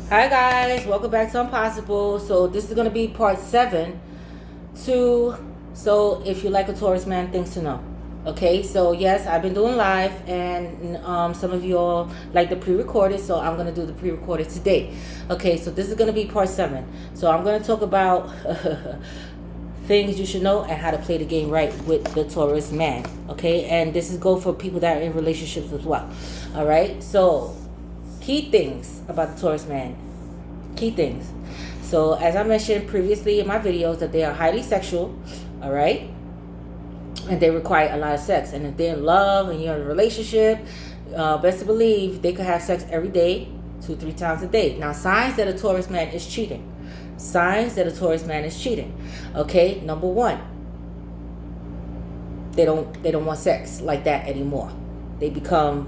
Hi guys, welcome back to Impossible. So this is going to be part 7 to, so if you like a Taurus man, things to know. Okay, so yes, I've been doing live, and some of you all like the pre-recorded, so I'm going to do the pre-recorded today. Okay, so this is going to be part 7. So I'm going to talk about things you should know and how to play the game right with the Taurus man. Okay, and this is go for people that are in relationships as well. All right, so key things about the Taurus man. Key things. So as I mentioned previously in my videos, that they are highly sexual, all right, and they require a lot of sex. And if they're in love and you're in a relationship, best to believe they could have sex every day, 2-3 times a day. Now, signs that a Taurus man is cheating. Signs that a Taurus man is cheating. Okay, number 1, they don't want sex like that anymore. They become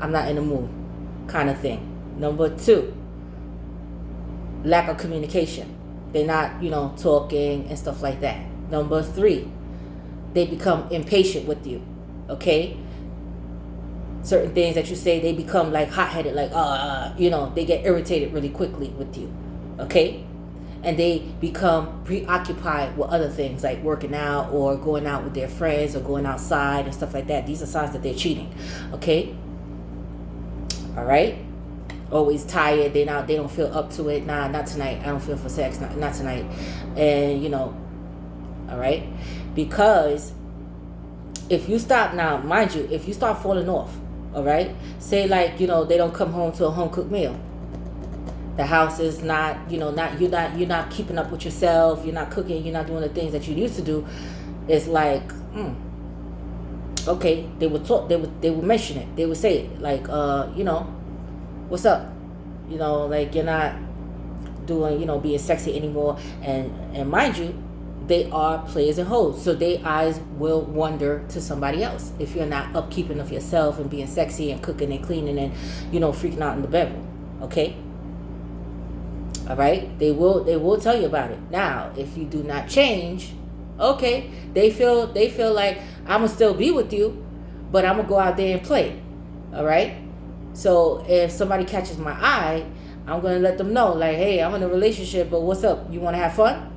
I'm not in the mood kind of thing. Number 2, lack of communication. They're not, talking and stuff like that. Number 3, they become impatient with you. Okay? Certain things that you say, they become like hot-headed, like, they get irritated really quickly with you. Okay? And they become preoccupied with other things like working out or going out with their friends or going outside and stuff like that. These are signs that they're cheating. Okay? All right? Always tired. They don't feel up to it. Nah, not tonight. I don't feel for sex. Not tonight. And all right, because if you stop now, mind you, if you start falling off, all right, say like they don't come home to a home cooked meal. The house is not you're not keeping up with yourself. You're not cooking. You're not doing the things that you used to do. It's like okay, they would talk. They would mention it. They would say it like what's up? Like you're not doing, being sexy anymore. And mind you, they are players and hoes. So their eyes will wander to somebody else if you're not upkeeping of yourself and being sexy and cooking and cleaning and, freaking out in the bedroom. Okay? All right? They will tell you about it. Now, if you do not change, okay, they feel like I'm going to still be with you, but I'm going to go out there and play. All right? So if somebody catches my eye, I'm going to let them know, like, hey, I'm in a relationship, but what's up? You want to have fun?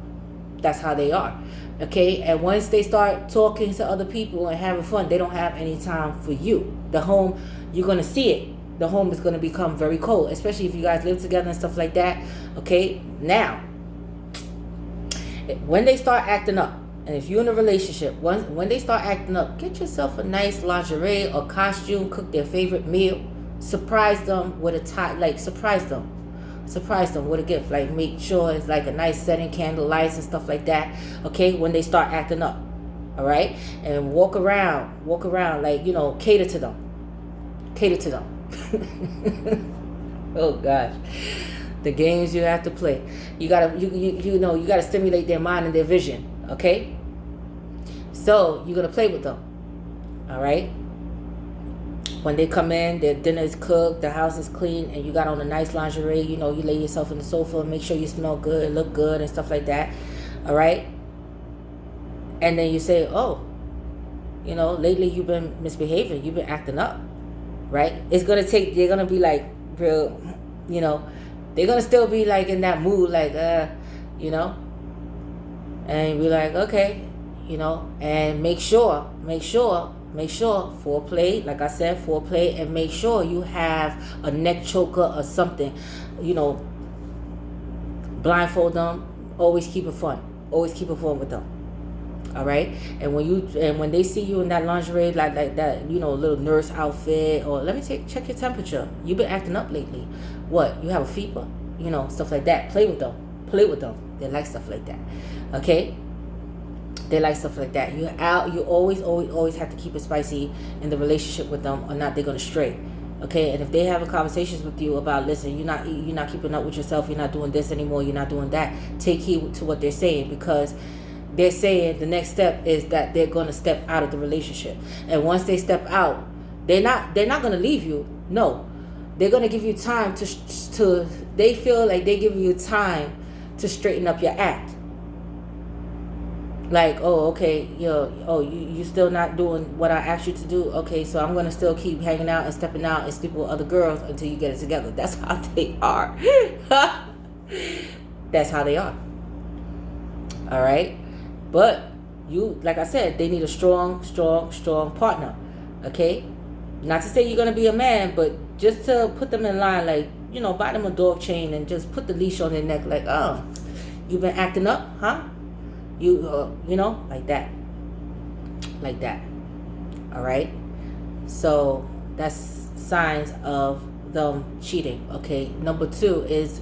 That's how they are. Okay? And once they start talking to other people and having fun, they don't have any time for you. The home, you're going to see it. The home is going to become very cold, especially if you guys live together and stuff like that. Okay? Now, when they start acting up, and if you're in a relationship, when they start acting up, get yourself a nice lingerie or costume, cook their favorite meal. Surprise them with a surprise them with a gift. Like, make sure it's like a nice setting, candle lights and stuff like that. Okay, when they start acting up, all right, and walk around, like cater to them. Oh gosh, the games you have to play. You gotta stimulate their mind and their vision. Okay, so you're gonna play with them. All right. When they come in, their dinner is cooked, the house is clean, and you got on a nice lingerie, you lay yourself on the sofa, make sure you smell good, look good, and stuff like that. All right? And then you say, oh, lately you've been misbehaving, you've been acting up, right? They're going to be like real, they're going to still be like in that mood, like, and be like, okay, and make sure foreplay, like I said, foreplay, and make sure you have a neck choker or something, blindfold them. Always keep it fun with them. All right? And when they see you in that lingerie, like that, little nurse outfit, or let me check your temperature. You've been acting up lately. What? You have a fever? Stuff like that. Play with them. They like stuff like that. Okay? They like stuff like that. You always have to keep it spicy in the relationship with them, or not they're gonna stray. Okay, and if they having conversations with you about, listen, you're not keeping up with yourself, you're not doing this anymore, you're not doing that, take heed to what they're saying, because they're saying the next step is that they're gonna step out of the relationship. And once they step out, they're not gonna leave you. No, they're gonna give you time to. They feel like they give you time to straighten up your act. Like, oh, okay, you still not doing what I asked you to do. Okay, so I'm gonna still keep hanging out and stepping out and sleeping with other girls until you get it together. That's how they are. That's how they are. All right, but you, like I said, they need a strong partner. Okay, not to say you're gonna be a man, but just to put them in line, like, buy them a dog chain and just put the leash on their neck, like, oh, you've been acting up, huh? Like that. All right. So that's signs of them cheating. Okay. Number 2 is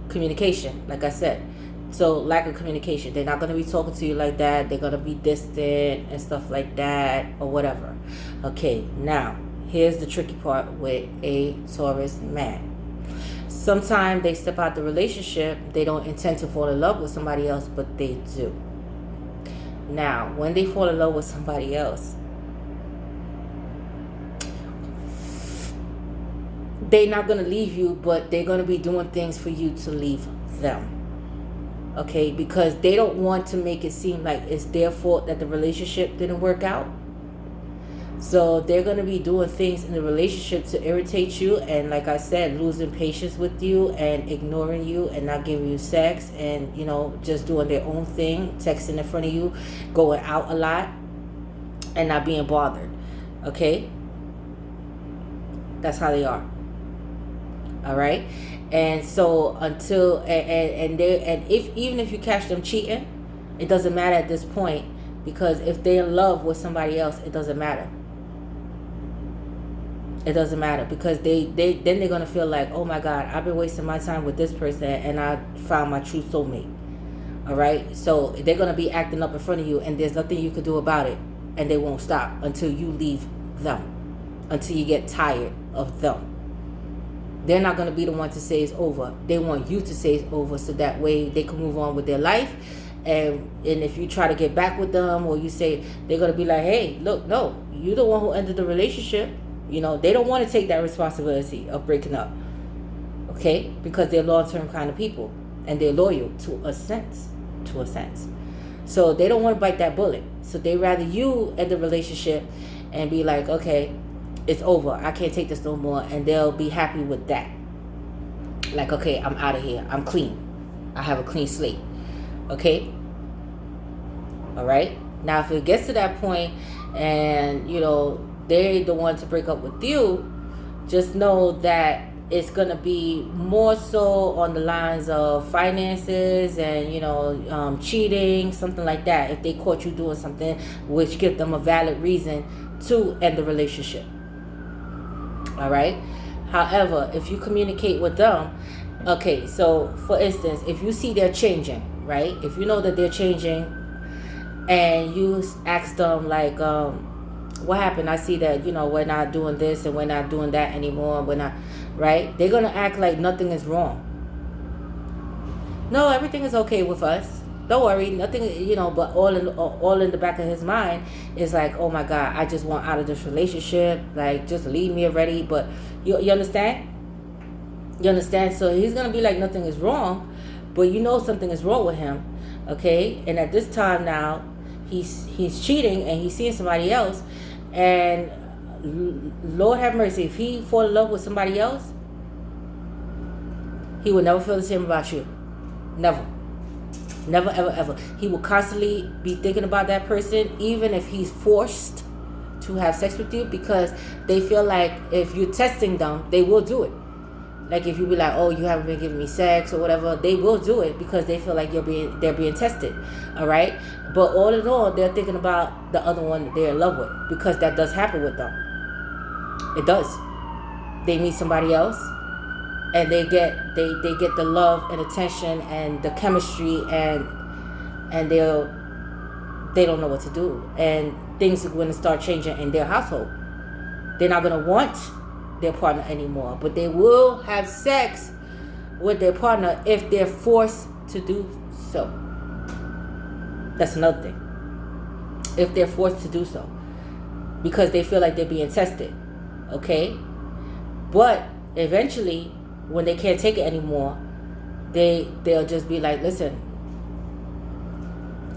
communication. Like I said, so lack of communication. They're not going to be talking to you like that. They're going to be distant and stuff like that, or whatever. Okay. Now, here's the tricky part with a Taurus man. Sometimes they step out the relationship, they don't intend to fall in love with somebody else, but they do. Now, when they fall in love with somebody else, they're not going to leave you, but they're going to be doing things for you to leave them. Okay? Because they don't want to make it seem like it's their fault that the relationship didn't work out. So they're going to be doing things in the relationship to irritate you, and like I said, losing patience with you and ignoring you and not giving you sex, and just doing their own thing, texting in front of you, going out a lot and not being bothered. Okay? That's how they are. All right? And so until even if you catch them cheating, it doesn't matter at this point, because if they're in love with somebody else, it doesn't matter. It doesn't matter, because then they're gonna feel like, oh my God, I've been wasting my time with this person and I found my true soulmate. All right, so they're gonna be acting up in front of you, and there's nothing you can do about it, and they won't stop until you leave them, until you get tired of them. They're not gonna be the one to say it's over. They want you to say it's over, so that way they can move on with their life. And if you try to get back with them, or you say, they're gonna be like, hey, look, no, you're the one who ended the relationship. They don't want to take that responsibility of breaking up. Okay? Because they're long-term kind of people, and they're loyal to a sense. So they don't want to bite that bullet. So they rather you end the relationship and be like, okay, it's over. I can't take this no more. And they'll be happy with that. Like, okay, I'm out of here. I'm clean. I have a clean slate. Okay? All right? Now, if it gets to that point and, they're the one to break up with you, just know that it's going to be more so on the lines of finances and, cheating, something like that. If they caught you doing something which gives them a valid reason to end the relationship. All right? However, if you communicate with them, okay, so for instance, if you see they're changing, right? If you know that they're changing and you ask them like, what happened? I see that, we're not doing this and we're not doing that anymore. We're not, right? They're going to act like nothing is wrong. No, everything is okay with us. Don't worry, nothing, but all in the back of his mind is like, oh my God, I just want out of this relationship. Like, just leave me already. But you understand? You understand? So he's going to be like, nothing is wrong, but something is wrong with him. Okay? And at this time now, he's cheating and he's seeing somebody else. And Lord have mercy, if he fall in love with somebody else, he will never feel the same about you. Never. Never, ever, ever. He will constantly be thinking about that person, even if he's forced to have sex with you, because they feel like if you're testing them, they will do it. Like if you be like, oh, you haven't been giving me sex or whatever, they will do it because they feel like they're being tested. All right? But all in all, they're thinking about the other one that they're in love with, because that does happen with them. It does. They meet somebody else and they get the love and attention and the chemistry, and they don't know what to do, and things are going to start changing in their household. They're not going to want their partner anymore, but they will have sex with their partner if they're forced to do so. That's another thing. If they're forced to do so, because they feel like they're being tested. Okay? But eventually, when they can't take it anymore, they'll just be like, listen,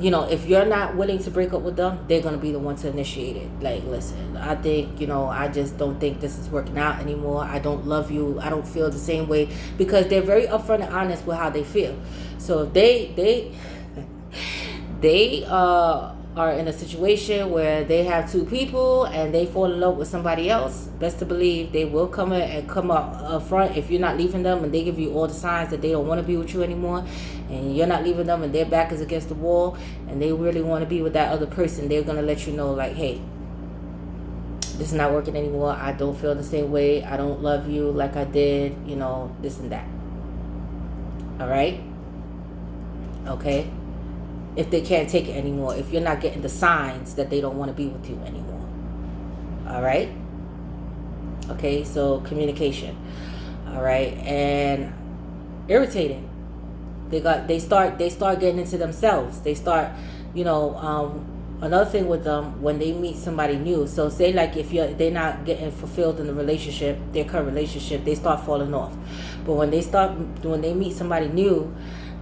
if you're not willing to break up with them, they're going to be the one to initiate it. Like, listen, I think, I just don't think this is working out anymore. I don't love you. I don't feel the same way, because they're very upfront and honest with how they feel. So if they are in a situation where they have two people and they fall in love with somebody else, best to believe they will come in and come up front. If you're not leaving them and they give you all the signs that they don't want to be with you anymore, and you're not leaving them and their back is against the wall and they really want to be with that other person, they're going to let you know, like, hey, this is not working anymore. I don't feel the same way. I don't love you like I did, this and that. All right? Okay? If they can't take it anymore, if you're not getting the signs that they don't want to be with you anymore. All right? Okay, so communication. All right? And irritating. They start getting into themselves. They start, another thing with them, when they meet somebody new. So say like if they're not getting fulfilled in the relationship, their current relationship, they start falling off. But when they meet somebody new,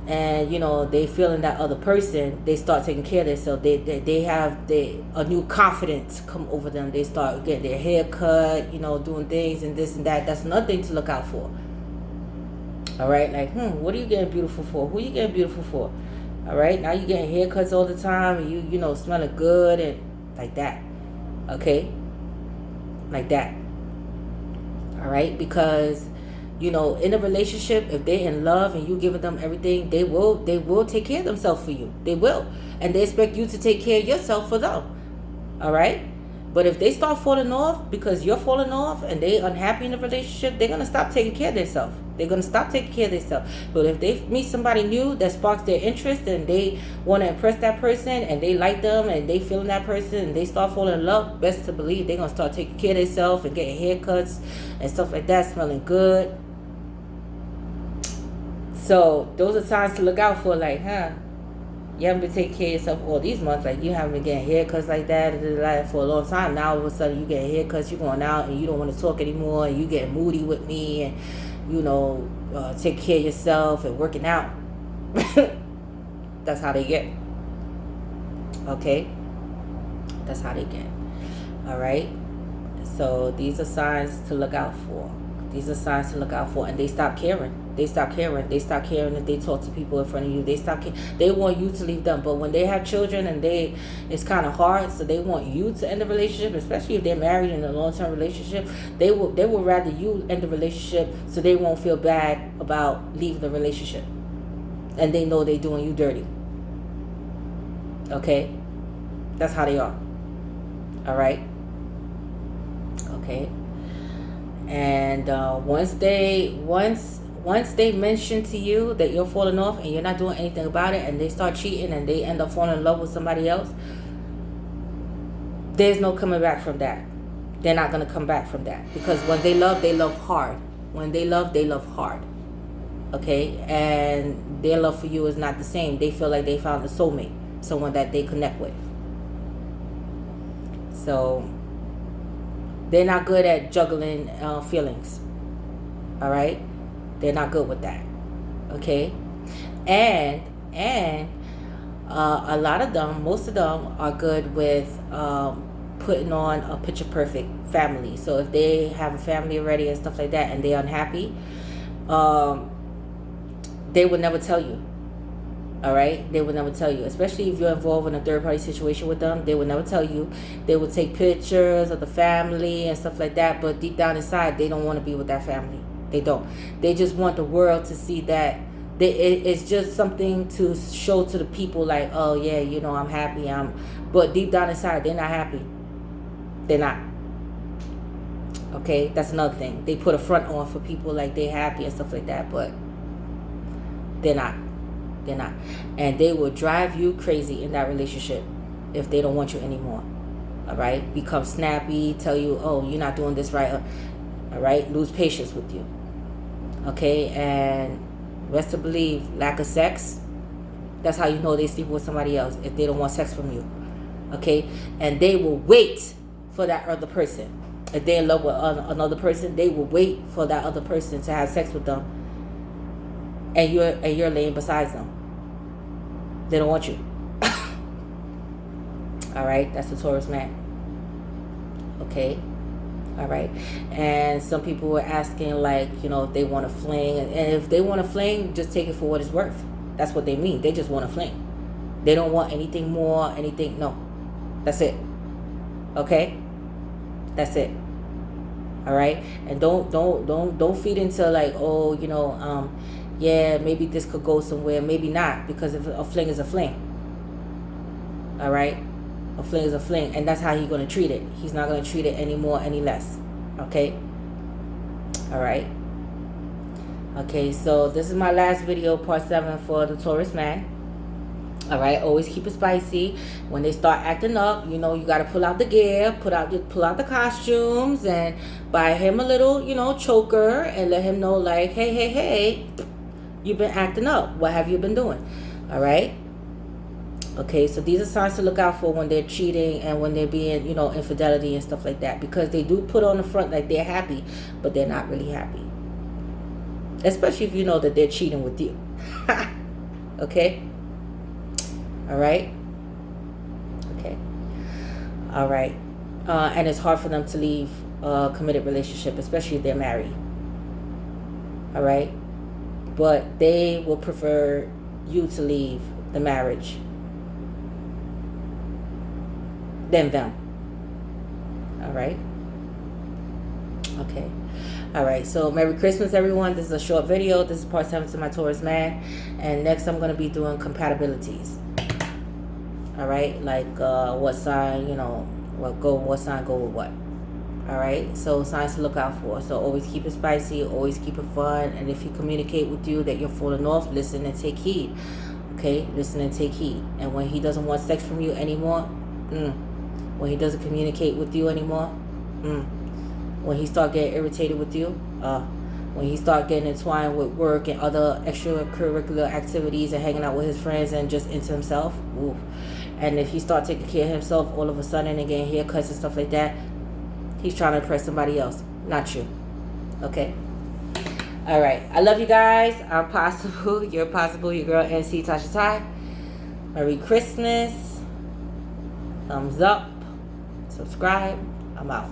and they feeling that other person, they start taking care of themselves. They have a new confidence come over them. They start getting their hair cut, doing things and this and that. That's another thing to look out for. All right, like, what are you getting beautiful for? Who you getting beautiful for? All right, now you getting haircuts all the time, and you smelling good and like that. Okay, like that. All right, because in a relationship, if they're in love and you giving them everything, they will take care of themselves for you. They will, and they expect you to take care of yourself for them. All right. But if they start falling off because you're falling off and they unhappy in the relationship, they're going to stop taking care of themselves. They're going to stop taking care of themselves. But if they meet somebody new that sparks their interest and they want to impress that person and they like them and they feeling that person and they start falling in love, best to believe they're going to start taking care of themselves and getting haircuts and stuff like that, smelling good. So those are signs to look out for, like, you haven't been taking care of yourself all these months. Like, you haven't been getting haircuts like that for a long time. Now, all of a sudden, you get haircuts, you're going out, and you don't want to talk anymore, and you get moody with me, and, take care of yourself and working out. That's how they get. Okay? That's how they get. All right? So, these are signs to look out for. These are signs to look out for, and they stop caring. They stop caring. They stop caring if they talk to people in front of you. They stop caring. They want you to leave them. But when they have children and it's kind of hard, so they want you to end the relationship, especially if they're married in a long-term relationship. They would rather you end the relationship so they won't feel bad about leaving the relationship. And they know they're doing you dirty. Okay? That's how they are. All right? Okay? And once they mention to you that you're falling off and you're not doing anything about it, and they start cheating and they end up falling in love with somebody else, there's no coming back from that. They're not going to come back from that, because when they love hard. When they love hard. Okay? And their love for you is not the same. They feel like they found a soulmate, someone that they connect with. So they're not good at juggling feelings. All right? They're not good with that. Okay? And a lot of them, most of them are good with putting on a picture perfect family. So if they have a family already and stuff like that and they're unhappy, they would never tell you. All right? They would never tell you. Especially if you're involved in a third-party situation with them, they would never tell you. They would take pictures of the family and stuff like that, but deep down inside, they don't want to be with that family. They don't. They just want the world to see that. It's just something to show to the people, like, oh, yeah, I'm happy. But deep down inside, they're not happy. They're not. Okay? That's another thing. They put a front on for people like they're happy and stuff like that, but they're not. They're not. And they will drive you crazy in that relationship if they don't want you anymore. All right? Become snappy, tell you, oh, you're not doing this right. All right? Lose patience with you. Okay? And rest to believe, lack of sex, that's how you know they sleep with somebody else, if they don't want sex from you. Okay? And they will wait for that other person. If they're in love with another person, they will wait for that other person to have sex with them. And you're laying beside them. They don't want you. All right, that's a Taurus man. Okay. All right. And some people were asking, like, you know, if they want to fling. And if they want to fling, just take it for what it's worth. That's what they mean. They just want to fling. They don't want anything more, anything. No. That's it. Okay? That's it. All right? And don't feed into, like, oh, you know, yeah, maybe this could go somewhere, maybe not, because if a fling is a fling. All right? A fling is a fling, and that's how he's going to treat it. He's not going to treat it any more, any less. Okay? All right? Okay, so this is my last video, part 7 for the Taurus man. All right, always keep it spicy. When they start acting up, you know, you got to pull out the gear, pull out the costumes, and buy him a little, you know, choker, and let him know, like, hey, you've been acting up. What have you been doing? All right. Okay, so these are signs to look out for when they're cheating and when they're being, you know, infidelity and stuff like that, because they do put on the front like they're happy, but they're not really happy. Especially if you know that they're cheating with you. Okay. All right. Okay. All right. And it's hard for them to leave a committed relationship, especially if they're married. All right. But they will prefer you to leave the marriage than them. All right. Okay. All right. So Merry Christmas, everyone. This is a short video. This is part 7 to my Taurus man. And next I'm going to be doing compatibilities. All right. Like what sign, you know, what sign go with what. All right. So signs to look out for. So always keep it spicy. Always keep it fun. And if he communicate with you that you're falling off, listen and take heed. Okay. Listen and take heed. And when he doesn't want sex from you anymore, when he doesn't communicate with you anymore, when he start getting irritated with you, when he start getting entwined with work and other extracurricular activities and hanging out with his friends and just into himself, and if he start taking care of himself all of a sudden and getting haircuts and stuff like that, he's trying to impress somebody else, not you. Okay. All right. I love you guys. I'm Possible. You're Possible. Your girl NC Tasha Ty. Merry Christmas. Thumbs up. Subscribe. I'm out.